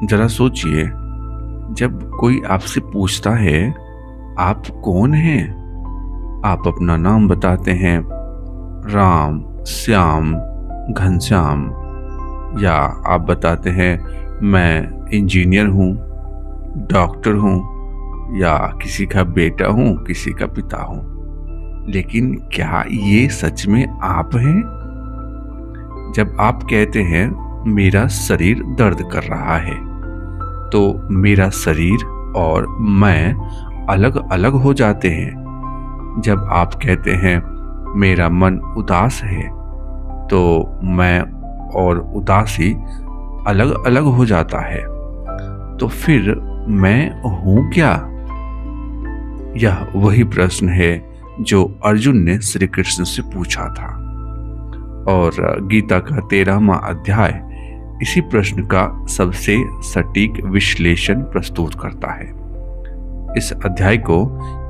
जरा सोचिए, जब कोई आपसे पूछता है आप कौन हैं, आप अपना नाम बताते हैं, राम, श्याम, घनश्याम, या आप बताते हैं मैं इंजीनियर हूँ, डॉक्टर हूँ, या किसी का बेटा हूँ, किसी का पिता हूँ। लेकिन क्या ये सच में आप हैं? जब आप कहते हैं मेरा शरीर दर्द कर रहा है, तो मेरा शरीर और मैं अलग अलग हो जाते हैं। जब आप कहते हैं मेरा मन उदास है, तो मैं और उदासी अलग अलग हो जाता है। तो फिर मैं हूं क्या? यह वही प्रश्न है जो अर्जुन ने श्री कृष्ण से पूछा था, और गीता का 13वां अध्याय इसी प्रश्न का सबसे सटीक विश्लेषण प्रस्तुत करता है। इस अध्याय को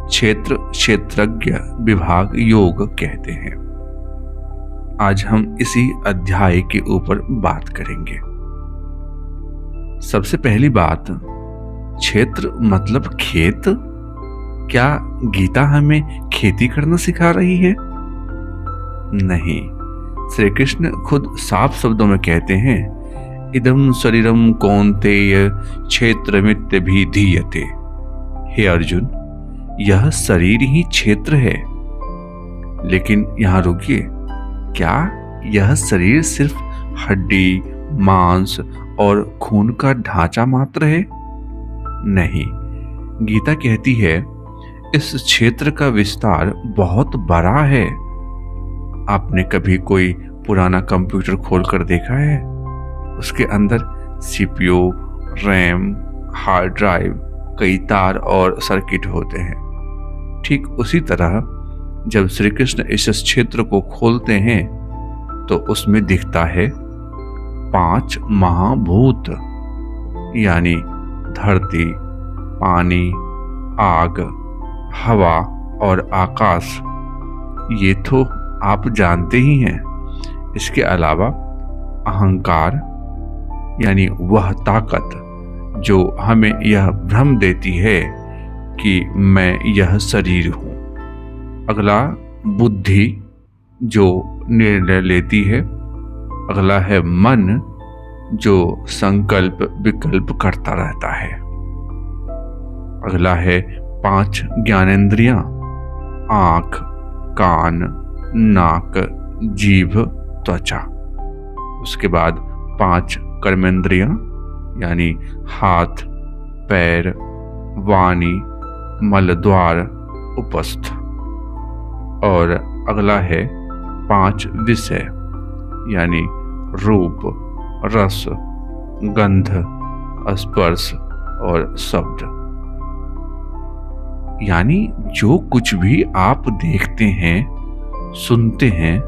क्षेत्र क्षेत्रज्ञ विभाग योग कहते हैं। आज हम इसी अध्याय के ऊपर बात करेंगे। सबसे पहली बात, क्षेत्र मतलब खेत। क्या गीता हमें खेती करना सिखा रही है? नहीं, श्री कृष्ण खुद साफ शब्दों में कहते हैं इदं शरीरम कौन्तेय क्षेत्रमित्यभिधीयते। हे अर्जुन, यह शरीर ही क्षेत्र है। लेकिन यहाँ रुकिए, क्या यह शरीर सिर्फ हड्डी, मांस और खून का ढांचा मात्र है? नहीं, गीता कहती है इस क्षेत्र का विस्तार बहुत बड़ा है। आपने कभी कोई पुराना कंप्यूटर खोलकर देखा है? उसके अंदर सीपीयू, रैम, हार्ड ड्राइव, कई तार और सर्किट होते हैं। ठीक उसी तरह जब श्री कृष्ण इस क्षेत्र को खोलते हैं, तो उसमें दिखता है 5 महाभूत, यानी धरती, पानी, आग, हवा और आकाश। ये तो आप जानते ही हैं। इसके अलावा अहंकार, यानी वह ताकत जो हमें यह भ्रम देती है कि मैं यह शरीर हूँ। अगला बुद्धि, जो निर्णय लेती है। अगला है मन, जो संकल्प विकल्प करता रहता है। अगला है 5 ज्ञानेंद्रियां, आँख, कान, नाक, जीभ, त्वचा। उसके बाद 5 कर्मेंद्रियां, यानी हाथ, पैर, वाणी, मलद्वार, उपस्थ। और अगला है 5 विषय, यानी रूप, रस, गंध, स्पर्श और शब्द। यानी जो कुछ भी आप देखते हैं, सुनते हैं,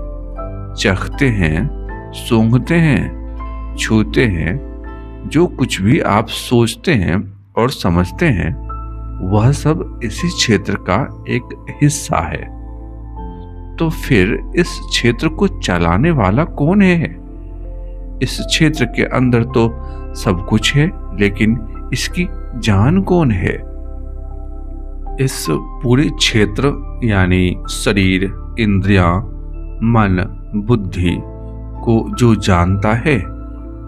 चखते हैं, सूंघते हैं, छूते हैं, जो कुछ भी आप सोचते हैं और समझते हैं, वह सब इसी क्षेत्र का एक हिस्सा है। तो फिर इस क्षेत्र को चलाने वाला कौन है? इस क्षेत्र के अंदर तो सब कुछ है, लेकिन इसकी जान कौन है? इस पूरे क्षेत्र यानी शरीर, इंद्रियां, मन, बुद्धि को जो जानता है,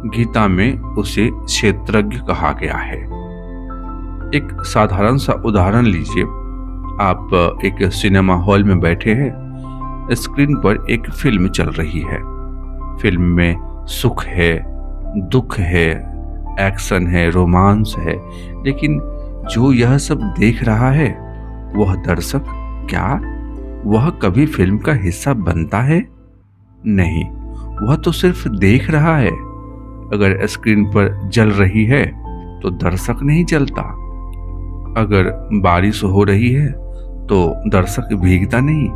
गीता में उसे क्षेत्रज्ञ कहा गया है। एक साधारण सा उदाहरण लीजिए। आप एक सिनेमा हॉल में बैठे हैं, स्क्रीन पर एक फिल्म चल रही है। फिल्म में सुख है, दुख है, एक्शन है, रोमांस है, लेकिन जो यह सब देख रहा है वह दर्शक, क्या वह कभी फिल्म का हिस्सा बनता है? नहीं, वह तो सिर्फ देख रहा है। अगर स्क्रीन पर जल रही है तो दर्शक नहीं जलता। अगर बारिश हो रही है तो दर्शक भीगता नहीं।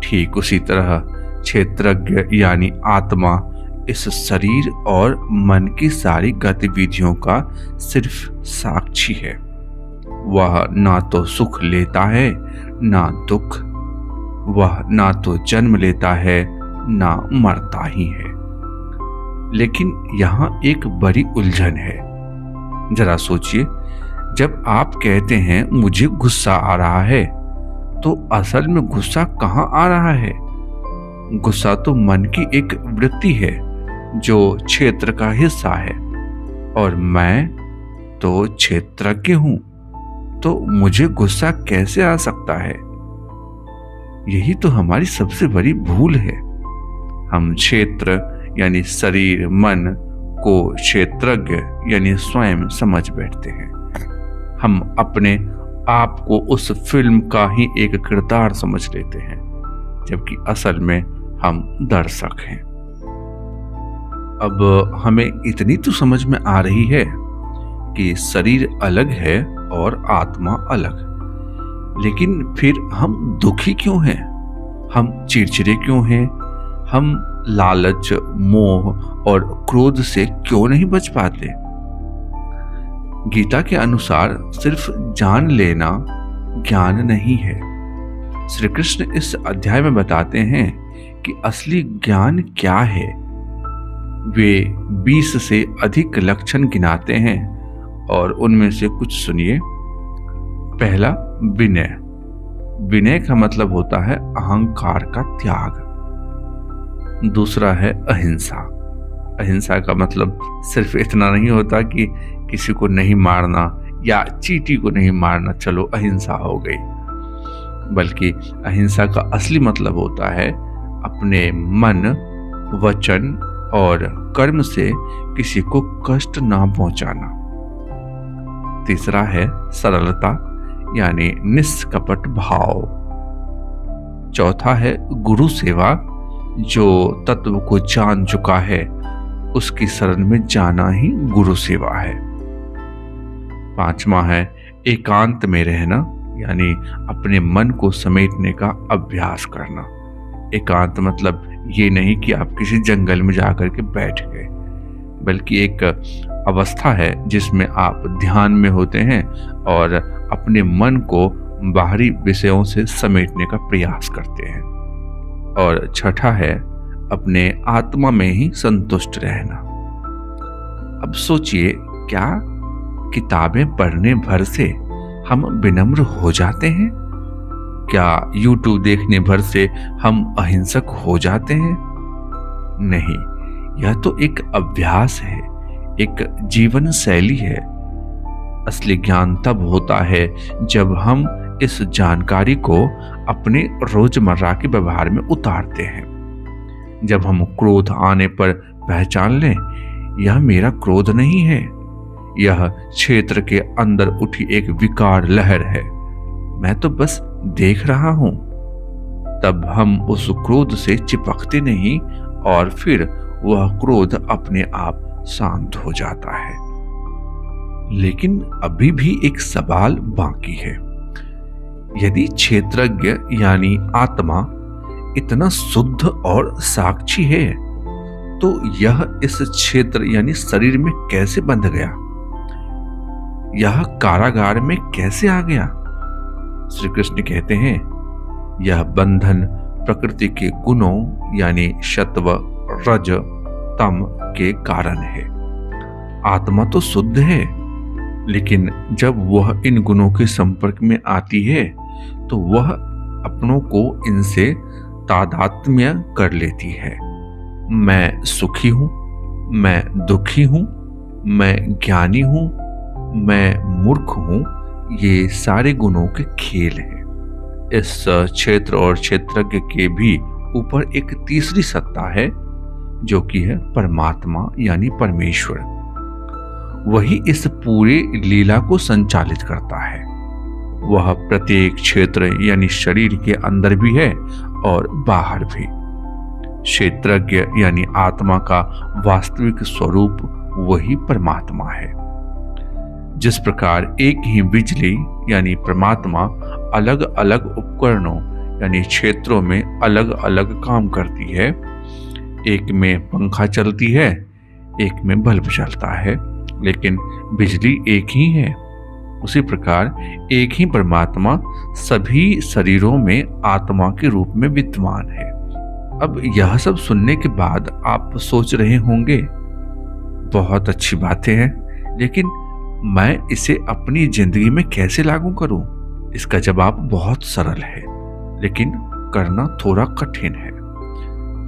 ठीक उसी तरह क्षेत्रज्ञ यानी आत्मा इस शरीर और मन की सारी गतिविधियों का सिर्फ साक्षी है। वह ना तो सुख लेता है ना दुख, वह ना तो जन्म लेता है ना मरता ही है। लेकिन यहाँ एक बड़ी उलझन है। जरा सोचिए, जब आप कहते हैं मुझे गुस्सा आ रहा है, तो असल में गुस्सा कहाँ आ रहा है? गुस्सा तो मन की एक वृत्ति है जो क्षेत्र का हिस्सा है, और मैं तो क्षेत्रज्ञ हूं, तो मुझे गुस्सा कैसे आ सकता है? यही तो हमारी सबसे बड़ी भूल है। हम क्षेत्र यानी शरीर, मन को क्षेत्रज्ञ यानी स्वयं समझ बैठते हैं। हम अपने आप को उस फिल्म का ही एक किरदार समझ लेते हैं, जबकि असल में हम दर्शक हैं। अब हमें इतनी तो समझ में आ रही है कि शरीर अलग है और आत्मा अलग, लेकिन फिर हम दुखी क्यों हैं? हम चिड़चिड़े क्यों हैं? हम लालच, मोह और क्रोध से क्यों नहीं बच पाते? गीता के अनुसार सिर्फ जान लेना ज्ञान नहीं है। श्री कृष्ण इस अध्याय में बताते हैं कि असली ज्ञान क्या है। वे 20 से अधिक लक्षण गिनाते हैं और उनमें से कुछ सुनिए। पहला, विनय। विनय का मतलब होता है अहंकार का त्याग। दूसरा है अहिंसा। अहिंसा का मतलब सिर्फ इतना नहीं होता कि किसी को नहीं मारना या चींटी को नहीं मारना, चलो अहिंसा हो गई, बल्कि अहिंसा का असली मतलब होता है अपने मन, वचन और कर्म से किसी को कष्ट ना पहुंचाना। तीसरा है सरलता यानी निष्कपट भाव। चौथा है गुरु सेवा, जो तत्व को जान चुका है उसकी शरण में जाना ही गुरु सेवा है। पांचवा है एकांत में रहना, यानी अपने मन को समेटने का अभ्यास करना। एकांत मतलब ये नहीं कि आप किसी जंगल में जाकर के बैठ गए, बल्कि एक अवस्था है जिसमें आप ध्यान में होते हैं और अपने मन को बाहरी विषयों से समेटने का प्रयास करते हैं। और छठा है अपने आत्मा में ही संतुष्ट रहना। अब सोचिए, क्या किताबें पढ़ने भर से हम विनम्र हो जाते हैं? क्या YouTube देखने भर से हम अहिंसक हो जाते हैं? नहीं, यह तो एक अभ्यास है, एक जीवन शैली है। असली ज्ञान तब होता है जब हम इस जानकारी को अपने रोजमर्रा के व्यवहार में उतारते हैं। जब हम क्रोध आने पर पहचान लें, यह मेरा क्रोध नहीं है, यह क्षेत्र के अंदर उठी एक विकार लहर है, मैं तो बस देख रहा हूं, तब हम उस क्रोध से चिपकते नहीं और फिर वह क्रोध अपने आप शांत हो जाता है। लेकिन अभी भी एक सवाल बाकी है। यदि क्षेत्रज्ञ यानी आत्मा इतना शुद्ध और साक्षी है, तो यह इस क्षेत्र यानी शरीर में कैसे बंध गया? यह कारागार में कैसे आ गया? श्री कृष्ण कहते हैं, यह बंधन प्रकृति के गुणों यानी सत्व, रज, तम के कारण है। आत्मा तो शुद्ध है, लेकिन जब वह इन गुणों के संपर्क में आती है तो वह अपनों को इनसे तादात्म्य कर लेती है। मैं सुखी हूं, मैं दुखी हूं, मैं ज्ञानी हूं, मैं मूर्ख हूं, ये सारे गुणों के खेल हैं। इस क्षेत्र और क्षेत्रज्ञ के भी ऊपर एक तीसरी सत्ता है, जो कि है परमात्मा यानी परमेश्वर। वही इस पूरे लीला को संचालित करता है। वह प्रत्येक क्षेत्र यानी शरीर के अंदर भी है और बाहर भी। क्षेत्रज्ञ यानी आत्मा का वास्तविक स्वरूप वही परमात्मा है। जिस प्रकार एक ही बिजली यानी परमात्मा अलग अलग उपकरणों यानी क्षेत्रों में अलग अलग काम करती है, एक में पंखा चलती है, एक में बल्ब चलता है, लेकिन बिजली एक ही है, उसी प्रकार एक ही परमात्मा सभी शरीरों में आत्मा के रूप में विद्यमान है। अब यह सब सुनने के बाद आप सोच रहे होंगे, बहुत अच्छी बातें हैं, लेकिन मैं इसे अपनी जिंदगी में कैसे लागू करूं? इसका जवाब बहुत सरल है, लेकिन करना थोड़ा कठिन है।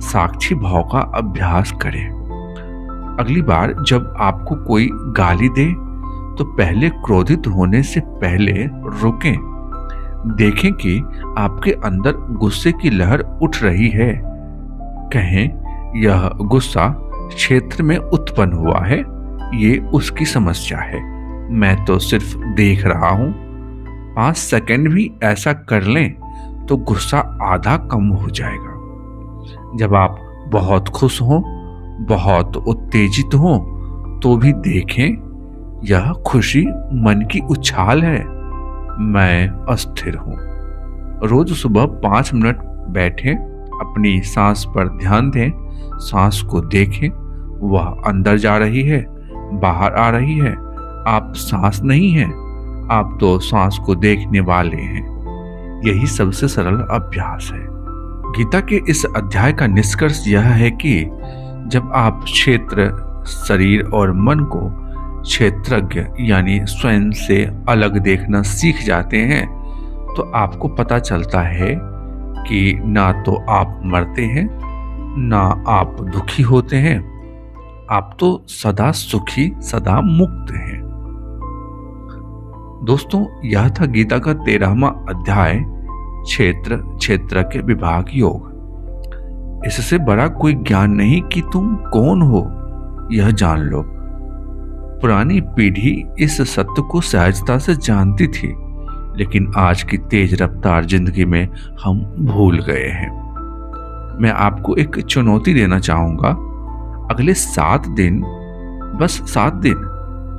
साक्षी भाव का अभ्यास करें। अगली बार जब आपको कोई गाली दे तो पहले क्रोधित होने से पहले रुकें। देखें कि आपके अंदर गुस्से की लहर उठ रही है। कहें, यह गुस्सा क्षेत्र में उत्पन्न हुआ है, ये उसकी समस्या है, मैं तो सिर्फ देख रहा हूं। 5 सेकंड भी ऐसा कर लें तो गुस्सा आधा कम हो जाएगा। जब आप बहुत खुश हों, बहुत उत्तेजित हों, तो भी देखें यह खुशी मन की उछाल है, मैं अस्थिर हूं। रोज सुबह 5 मिनट बैठें, अपनी सांस पर ध्यान दें, सांस को देखें, वह अंदर जा रही है, बाहर आ रही है। आप सांस नहीं हैं, आप तो सांस को देखने वाले हैं। यही सबसे सरल अभ्यास है। गीता के इस अध्याय का निष्कर्ष यह है कि जब आप क्षेत्र, शरीर और मन को क्षेत्रज्ञ यानी स्वयं से अलग देखना सीख जाते हैं, तो आपको पता चलता है कि ना तो आप मरते हैं, ना आप दुखी होते हैं, आप तो सदा सुखी, सदा मुक्त हैं। दोस्तों, यह था गीता का 13वां अध्याय, क्षेत्र क्षेत्रज्ञ विभाग योग। इससे बड़ा कोई ज्ञान नहीं कि तुम कौन हो, यह जान लो। पुरानी पीढ़ी इस सत्य को सहजता से जानती थी, लेकिन आज की तेज रफ्तार जिंदगी में हम भूल गए हैं। मैं आपको एक चुनौती देना चाहूंगा। अगले 7 दिन, बस 7 दिन,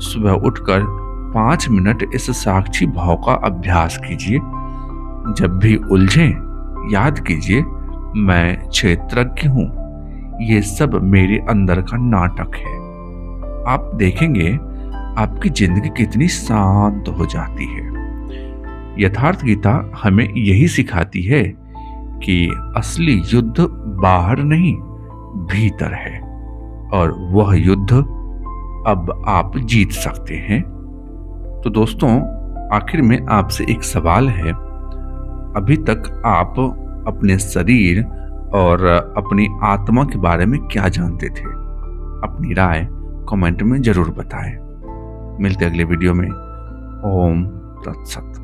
सुबह उठकर 5 मिनट इस साक्षी भाव का अभ्यास कीजिए। जब भी उलझें, याद कीजिए, मैं क्षेत्रज्ञ हूं, ये सब मेरे अंदर का नाटक है। आप देखेंगे आपकी जिंदगी कितनी शांत हो जाती है। यथार्थ गीता हमें यही सिखाती है कि असली युद्ध बाहर नहीं, भीतर है, और वह युद्ध अब आप जीत सकते हैं। तो दोस्तों, आखिर में आपसे एक सवाल है। अभी तक आप अपने शरीर और अपनी आत्मा के बारे में क्या जानते थे? अपनी राय कमेंट में जरूर बताएं। मिलते अगले वीडियो में। ओम तत्सत।